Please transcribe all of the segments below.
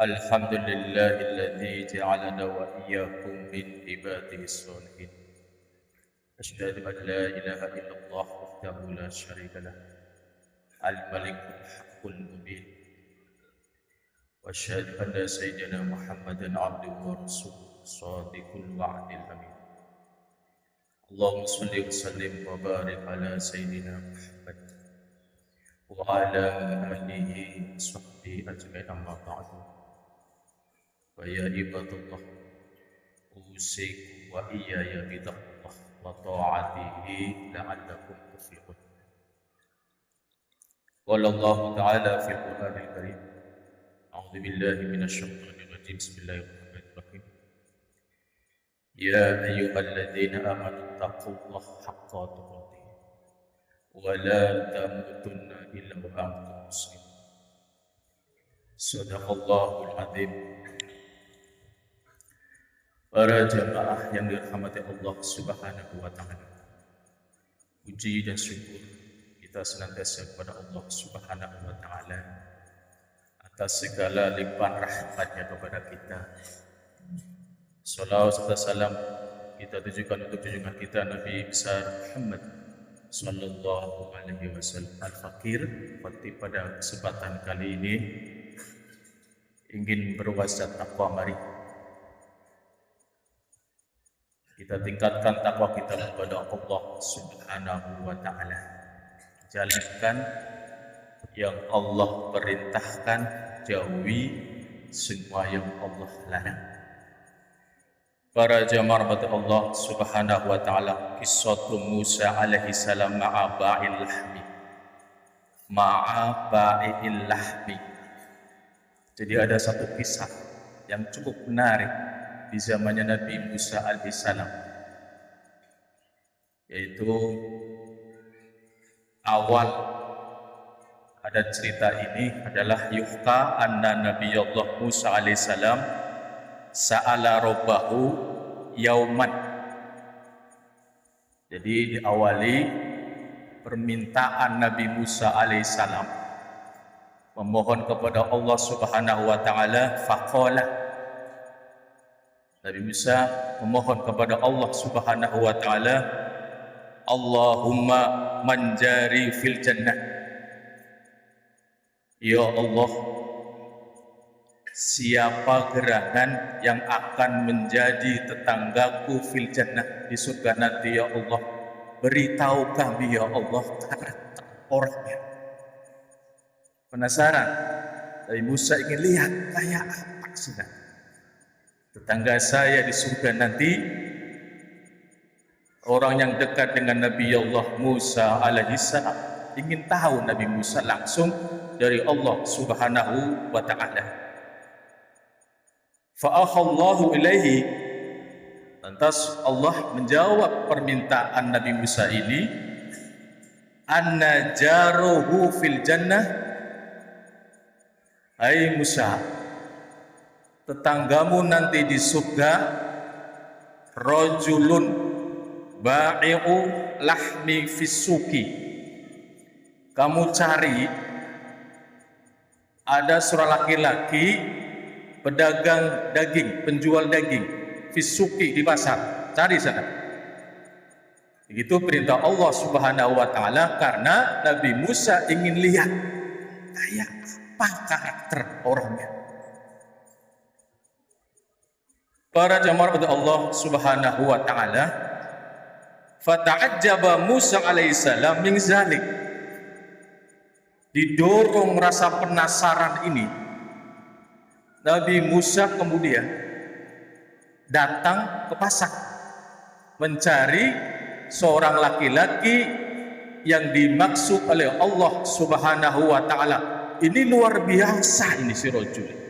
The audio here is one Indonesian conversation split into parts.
الحمد لله الذي جعلنا وإياكم من عباده الصالحين. أشهد أن لا إله إلا الله وحده لا شريك له الملك الحق المبين، وأشهد أن سيدنا محمدا عبده ورسوله صادق الوعد الأمين. اللهم صل وسلم وبارك على سيدنا محمد وعلى آله وصحبه أجمعين، أما بعد. فيا عباد الله، أوصيكم وإياي بتقوى الله وطاعته لعلكم تفلحون. قال الله تعالى في القرآن الكريم: أعوذ بالله من الشيطان الرجيم، بسم الله الرحمن الرحيم. يا أيها الذين آمنوا اتقوا الله حق تقاته ولا تموتن إلا وأنتم مسلمون. صدق الله العظيم. Para jamaah yang dirahmati Allah Subhanahu wa Ta'ala, puji dan syukur kita senantiasa kepada Allah Subhanahu wa Ta'ala atas segala limpahan rahmatnya kepada kita. Salawat serta salam kita tujukan untuk junjungan kita Nabi besar Muhammad sallallahu alaihi wasallam al-fakir. Pada kesempatan kali ini ingin berwasiat takwa. Mari kita tingkatkan takwa kita kepada Allah Subhanahu wa Ta'ala. Jalankan yang Allah perintahkan, jauhi semua yang Allah larang. Para jamaah rahmat Allah Subhanahu wa Ta'ala, kisah Musa alaihi salam ma'a ba'il lahmi. Jadi ada satu kisah yang cukup menarik di zamannya Nabi Musa alaihissalam, yaitu awal ada cerita ini adalah yuhka anna Nabiyullah Musa alaihissalam sa'ala rabbahu yauman. Jadi diawali permintaan Nabi Musa alaihissalam memohon kepada Allah Subhanahu wa Ta'ala. Faqala, Nabi Musa memohon kepada Allah Subhanahu wa Ta'ala, Allahumma manjari fil jannah. Ya Allah, siapa gerangan yang akan menjadi tetanggaku fil jannah, di surga nanti, ya Allah, beritahu kami ya Allah karakter orangnya. Penasaran? Nabi Musa ingin lihat kayak apa sih tetangga saya di surga nanti. Orang yang dekat dengan Nabi Allah Musa alaihissalam ingin tahu Nabi Musa langsung dari Allah Subhanahu wa Ta'ala. Fa'ahallahu ilaihi, lantas Allah menjawab permintaan Nabi Musa ini. Anna jaruhu fil jannah, hai Musa, tetanggamu nanti di surga, rajulun ba'i'u lahmi fisuki. Kamu cari ada seorang laki-laki pedagang daging, penjual daging, fisuki, di pasar. Cari sana. Begitu perintah Allah Subhanahu wa Ta'ala, karena Nabi Musa ingin lihat kayak apa karakter orangnya. Para jamaah Allah Subhanahu wa Ta'ala, fata'ajjaba Musa alaihissalam min zalik. Didorong rasa penasaran ini, Nabi Musa kemudian datang ke pasar mencari seorang laki-laki yang dimaksud oleh Allah Subhanahu wa Ta'ala. Ini luar biasa ini si rajul.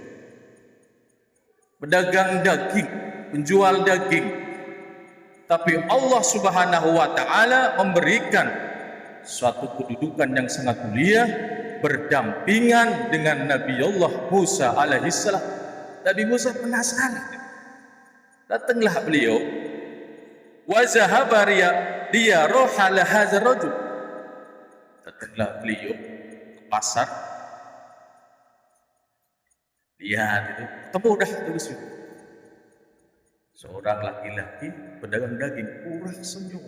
Pedagang daging, penjual daging, tapi Allah Subhanahu wa Ta'ala memberikan suatu kedudukan yang sangat mulia berdampingan dengan Nabi Allah Musa alaihissalam. Nabi Musa penasaran, datanglah beliau, wa zahaba dia rohala hadzal rajul. Datanglah beliau ke pasar, Lihat itu, ketemu udah terus. Seorang laki-laki pedagang daging, murah senyum.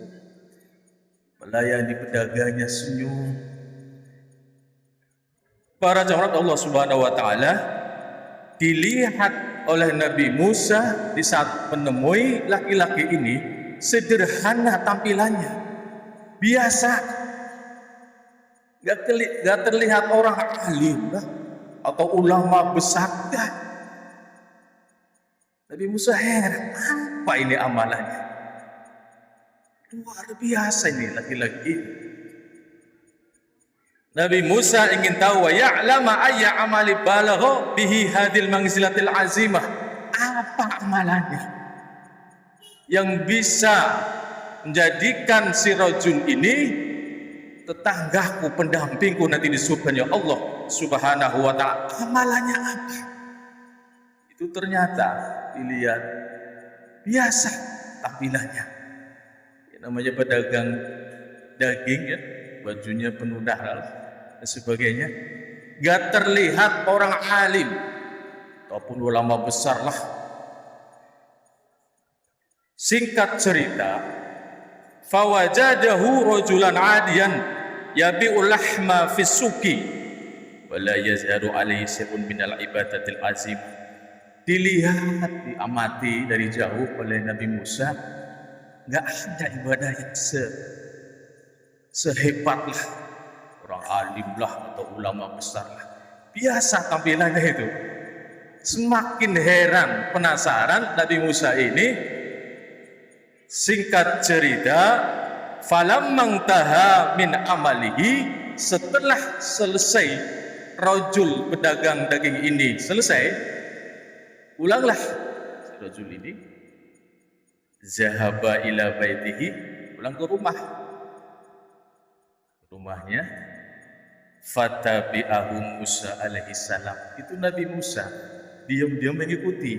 Melayani pedagangnya senyum. Para jamaah Allah Subhanahu wa taala dilihat oleh Nabi Musa di saat menemui laki-laki ini sederhana tampilannya, biasa, gak terlihat orang alim atau ulama besar. Nabi Musa heran, apa ini amalannya? Luar biasa ini laki-laki ini. Nabi Musa ingin tahu, wa ya'lama ayya amali balagha bihi hadil manzilatil azimah. Apa amalannya yang bisa menjadikan si rajul ini tetanggaku, pendampingku nanti di surganya Allah Subhanahu wa ta'ala? Amalannya apa? Itu ternyata dilihat biasa tampilannya. Ya, namanya pedagang daging ya, bajunya penuh darah dan sebagainya, gak terlihat orang alim ataupun ulama besar lah. Singkat cerita, fawajadahu rajulan adiyan yabi'ul lahma fis suqi wa la yazharu alaihi syai'un minal ibadatil azim. Dilihat, diamati dari jauh oleh Nabi Musa, gak ada ibadah yang sehebatlah orang alim lah atau ulama besar lah. Biasa tampilannya itu. Semakin heran, penasaran Nabi Musa ini. Singkat cerita, falamman taha min amalihi, setelah selesai rajul pedagang daging ini selesai, ulanglah si rajul ini, zahaba ila baitihi, pulang ke rumahnya. Fatabi'ahu Musa alaihi salam. Itu Nabi Musa diam-diam mengikuti.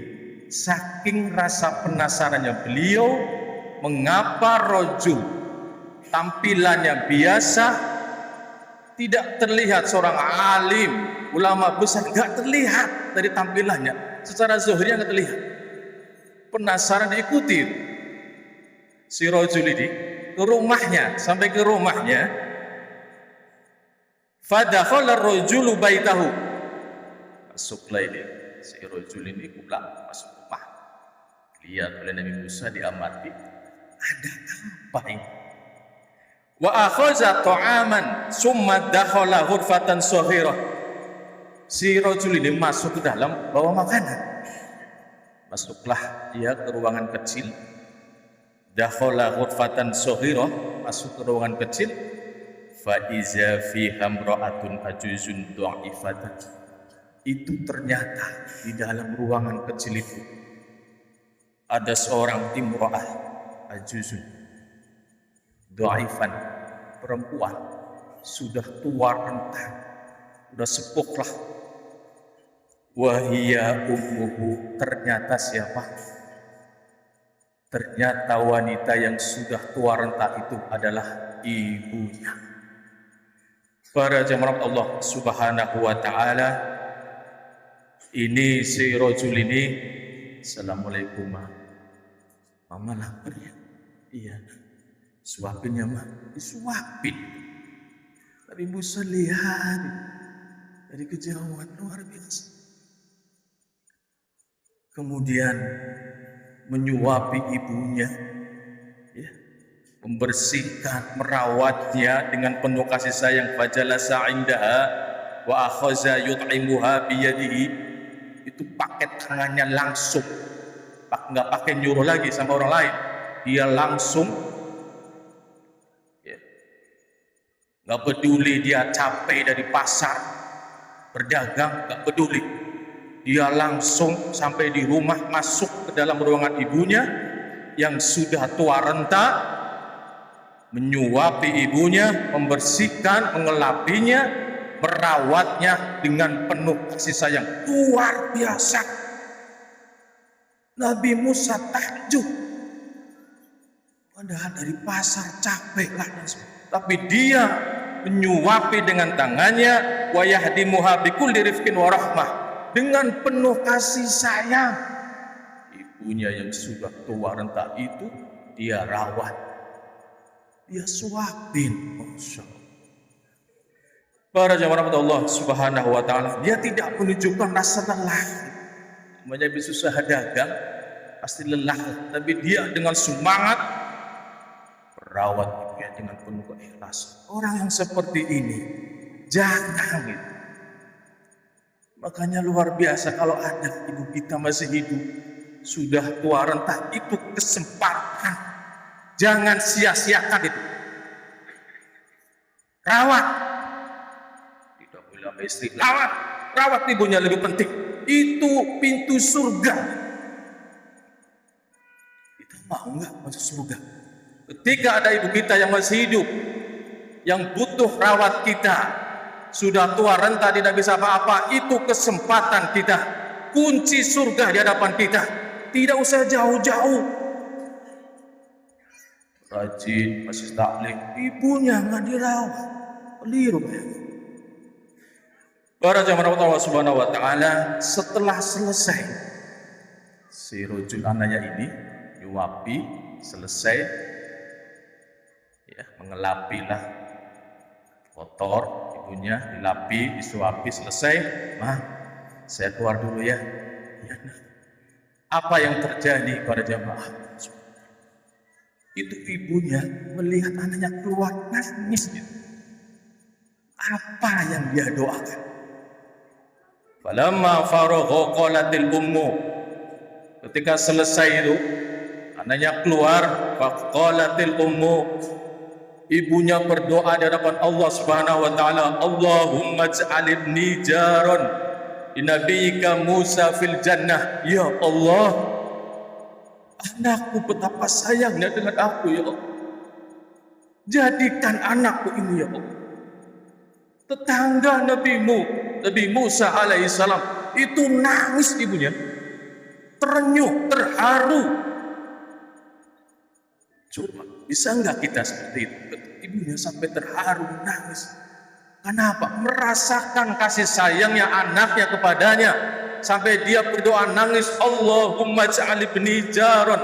Saking rasa penasarannya beliau, mengapa rajul tampilannya biasa, tidak terlihat seorang alim, ulama besar, gak terlihat dari tampilannya, secara zahirnya gak terlihat. Penasaran diikuti si rajul ini ke rumahnya, sampai ke rumahnya. Fadakhala ar-rajulu baitahu, masuklah ini si rajul ini pulang masuk rumah. Lihat oleh Nabi Musa, diamati, ada apa ini? Wa akhadha ta'aman summa dakhala ghurfatan shaghirah. Si rajul ini masuk ke dalam bawa makanan. Masuklah dia ke ruangan kecil. Dakhala ghurfatan shaghirah, masuk ke ruangan kecil. Fa iza fiha imra'atun ajuzun dha'ifatun. Itu ternyata di dalam ruangan kecil itu ada seorang imra'ah ajuzun dhaifan, perempuan sudah tua renta, sudah sepuh lah. Wahia ummuhu, ternyata siapa? Ternyata wanita yang sudah tua renta itu adalah ibunya. Para jemaah Allah Subhanahu wa taala, ini si rajul ini, assalamualaikum mama lapar ya? Iya, suapin ya mah, disuapin. Nabi Musa lihat dari kejauhan, luar biasa. Kemudian menyuapi ibunya, ya, membersihkan, merawatnya dengan penuh kasih sayang. Fajalasa indaha wa akhadha yut'imuha biyadihi. Itu pakai tangannya langsung, nggak pakai nyuruh lagi sama orang lain, dia langsung, ya, nggak peduli dia capek dari pasar berdagang, nggak peduli, dia langsung sampai di rumah, masuk ke dalam ruangan ibunya yang sudah tua renta, menyuapi ibunya, membersihkan, mengelapinya, merawatnya dengan penuh kasih sayang. Luar biasa. Nabi Musa takjub. Padahal dari pasar capek lah, tapi dia menyuapi dengan tangannya. Wa yahdimuha bikulli rifqin wa rahmah. dengan penuh kasih sayang. Ibunya yang sudah tua renta itu dia rawat, dia suapin. Masya Allah. Para jamaah Allah Subhanahu wa ta'ala, dia tidak menunjukkan rasa lelah. Namanya susah dagang pasti lelah, tapi dia dengan semangat merawat ibunya dengan penuh keikhlasan. Orang yang seperti ini jarang gitu. Makanya luar biasa kalau ada ibu kita masih hidup, sudah tua renta, itu kesempatan. Jangan sia-siakan itu. Rawat. Tidak boleh sama istri, rawat ibunya lebih penting. Itu pintu surga. Kita mau nggak masuk surga? Ketika ada ibu kita yang masih hidup, yang butuh rawat kita, sudah tua renta tidak bisa apa-apa, itu kesempatan kita, kunci surga di hadapan kita. Tidak usah jauh-jauh. Rajin masih taklim, ibunya nggak dirawat, keliru. Para jamaah Allah Subhanahu wa ta'ala, setelah selesai si rojul anaknya ini nyuapi, selesai ya, mengelapilah kotor ibunya, dilapi, disuapi, selesai. Mah, saya keluar dulu ya. Apa yang terjadi pada jamaah? Itu ibunya melihat anaknya keluar nangis gitu. Apa yang dia doakan? Falamma faragha qalatil ummu, ketika selesai itu anaknya keluar, faqalatil ummu, ibunya berdoa di hadapan Allah Subhanahu wa taala, Allahumma ij'al ibni jaran li nabiyyika Musa fil jannah. Ya Allah, anakku betapa sayangnya dengan aku ya Allah. Jadikan anakku ini ya Allah tetangga Nabi Musa alaihissalam. Itu nangis ibunya, terenyuh, terharu. Coba bisa nggak kita seperti itu? Ibunya sampai terharu, nangis. Kenapa? Merasakan kasih sayangnya anaknya kepadanya, sampai dia berdoa nangis, Allahumma ja'al ibni jaran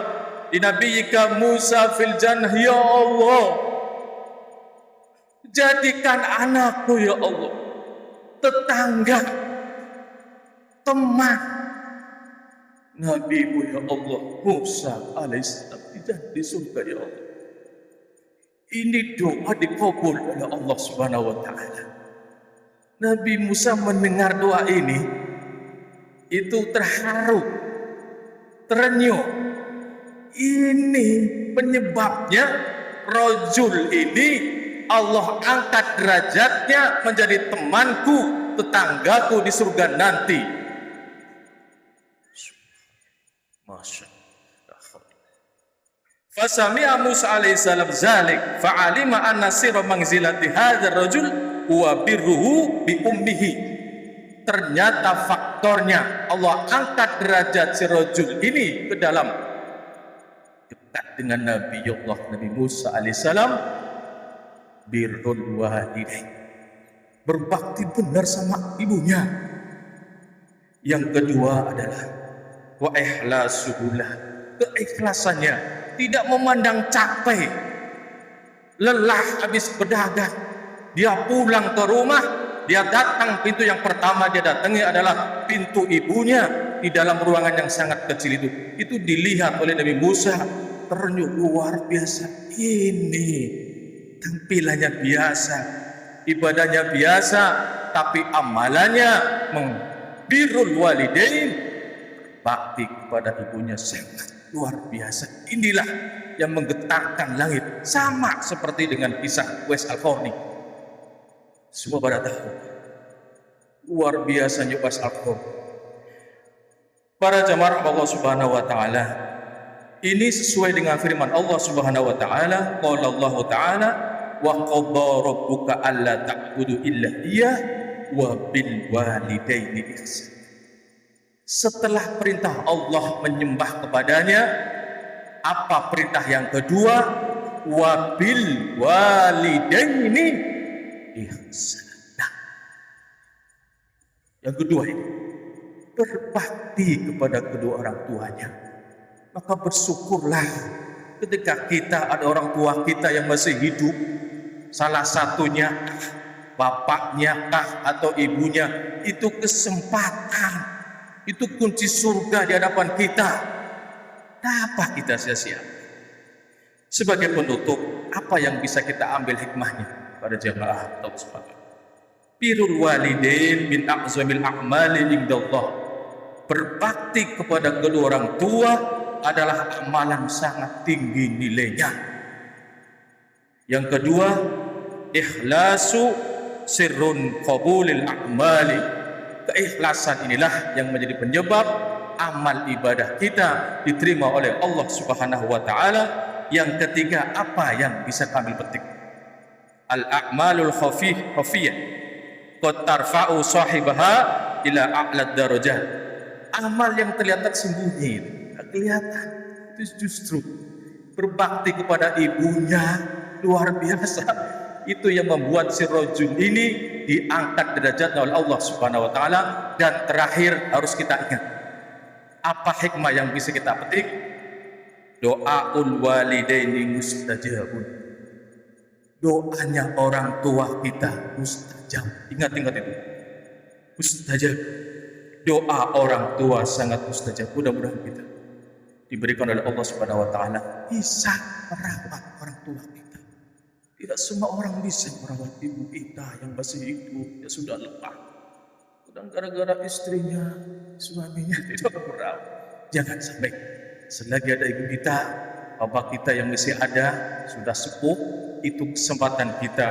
li nabiyyika Musa fil jannah. Ya Allah, jadikan anakku ya Allah tetangga, teman Nabi-Mu ya Allah Musa alaihissalam di surga ya Allah. Ini doa dikabul oleh Allah Subhanahu wa ta'ala. Nabi Musa mendengar doa ini, itu terharu, terenyuh. Ini penyebabnya rojul ini Allah angkat derajatnya menjadi temanku, tetanggaku di surga nanti. Masya Allah. Fasami'a Musa alaihissalam zalik fa'alima anna sirra manzilati hadzal rajul huwa birruhu bi ummihi. Ternyata faktornya Allah angkat derajat si rajul ini ke dalam dekat dengan Nabi Musa alaihissalam, birrul walidain, berbakti benar sama ibunya. Yang kedua adalah wa ikhlasuhullah, keikhlasannya, tidak memandang capek, lelah habis berdagang, dia pulang ke rumah, dia datang, pintu yang pertama dia datangi adalah pintu ibunya di dalam ruangan yang sangat kecil itu. Itu dilihat oleh Nabi Musa, terenyuh luar biasa. Ini tampilannya biasa, ibadahnya biasa, tapi amalannya birrul walidain, bakti kepada ibunya sangat luar biasa. Inilah yang menggetarkan langit, sama seperti dengan kisah Uwais Al-Qarni. Semua pada tahu luar biasanya Uwais Al-Qarni. Para jamaah Allah Subhanahu wa ta'ala, ini sesuai dengan firman Allah Subhanahu wa ta'ala. Qala Allah ta'ala, wa qadha rabbuka alla ta'budu illa iyyah wa bil walidaini ihsan. Setelah perintah Allah menyembah kepadanya, apa perintah yang kedua? Wa bil walidaini ihsan. Nah, yang kedua ini berbakti kepada kedua orang tuanya. Maka bersyukurlah ketika kita ada orang tua kita yang masih hidup, salah satunya bapaknya atau ibunya, itu kesempatan, itu kunci surga di hadapan kita. Kenapa kita sia-sia? Sebagai penutup, apa yang bisa kita ambil hikmahnya pada jamaah atau sebagai birrul walidain min a'zamil a'mali indallah. Berbakti kepada kedua orang tua adalah amalan sangat tinggi nilainya. Yang kedua, ikhlasu sirrun qabulil a'mali. Keikhlasan inilah yang menjadi penyebab amal ibadah kita diterima oleh Allah Subhanahu wa taala. Yang ketiga, apa yang bisa kami petik? Al-a'malul khafiyah qad tarfa'u sahibaha ila a'lad darajat. Amal yang kelihatan sembunyi, tidak kelihatan, itu justru berbakti kepada ibunya luar biasa. Itu yang membuat si rajul ini diangkat derajatnya oleh Allah Subhanahu wa taala. Dan terakhir harus kita ingat, apa hikmah yang bisa kita petik? Doaul walidaini mustajabun. Doanya orang tua kita mustajab. Ingat itu, mustajab. Doa orang tua sangat mustajab. Mudah-mudahan kita diberikan oleh Allah Subhanahu wa taala bisa merawat orang tua kita. Tidak semua orang bisa merawat ibu kita yang masih hidup, ya sudah lelah. Dan gara-gara istrinya, suaminya tidak merawat. Jangan sampai selagi ada ibu kita, bapak kita yang masih ada, sudah sepuh, itu kesempatan kita.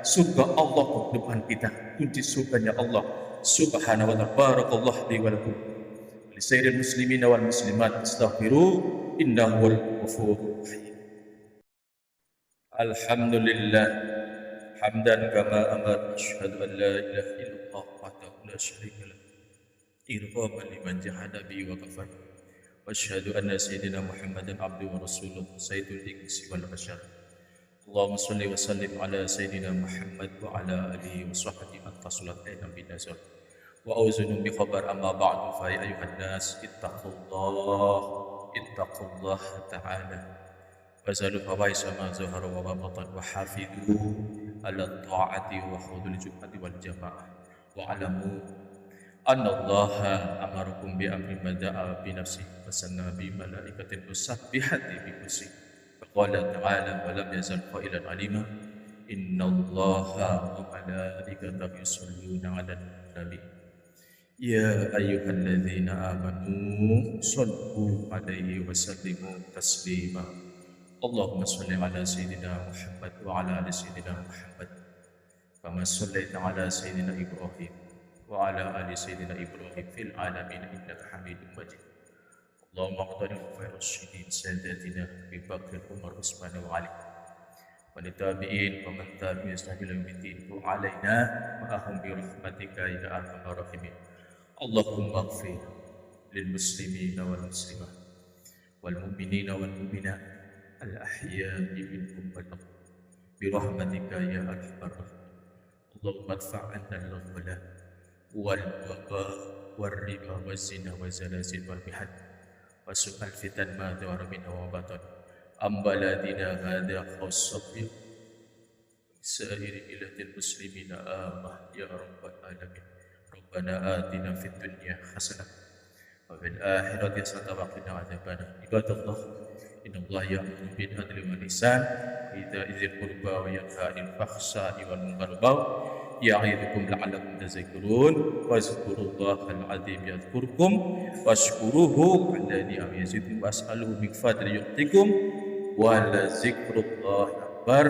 Surga Allah di depan kita, kunci surganya Allah Subhanahu wa ta'ala. Barakallahu li wa lakum li sayyidil muslimin wal muslimat, astaghfiru innahu wal ghafurur rahim. Alhamdulillah hamdan kama amara, asyhadu an la ilaha illallah wahdahu la syarika lah, irghaman liman jahada bi wa kafar. Asyhadu anna sayyidina Muhammadan abduhu wa rasuluh sayyidul insi wal bashar. Allahumma salli wa sallim ala sayyidina Muhammad wa ala alihi wa sahbihi at-tasulat ayna bin nazar. Wa auzunu bi khabar amma ba'du fa ya ayuhan nas ittaqullah ta'ala wa zalu fawaisa ma zahara wa ma batan wa hafidhu ala ta'ati wa khudul jum'ati wal jama'ah wa alamu anna allaha amarakum bi amri mada'a bi nafsihi wa sanna bi malaikatin tusabbihati bi kursi. Qala ta'ala wa lam yazal qailan alima innallaha wa malaikatahu yusholluna 'alan nabi ya ayyuhalladzina amanu shallu 'alaihi wa sallimu taslima. Allahumma shalli 'ala sayyidina Muhammad wa 'ala ali sayyidina Muhammad kama shallaita 'ala sayyidina Ibrahim wa 'ala ali sayyidina Ibrahim fil 'alamin innaka Hamidum Majid. Allahumma qadari khair rasyidin sadatina Abi Bakr Umar Utsman wa Ali wa tabi'in wa man tabi'in sambil yaumiddin wa alaina ma'ahum bi rahmatika ya arhamar rahimin. Allahumma ighfir lil muslimin wal muslimat wal mu'minin wal mu'minat al ahya'i minhum wal amwat bi rahmatika ya arhamar rahimin. Allahumma adfa' 'anna al-ghala wal waba wal riba waz zina waz zalazil wal mihad وسوء الفتن ما ظهر منها وبطن عن بلدنا هذا خاصة سائر بلاد المسلمين آمين يا رب العالمين. ربنا آتنا في الدنيا حسنة وفي الآخرة حسنة وقنا عذاب النار. عباد الله إن الله يأمر بالعدل والإحسان وإيتاء ذي القربى وينهى عن الفحشاء والمنكر يعظكم لعلكم تذكرون واذكروا الله العظيم يذكركم واشكروه على نعمه يزدكم واسألوه من فضله يعطيكم ولذكر الله أكبر.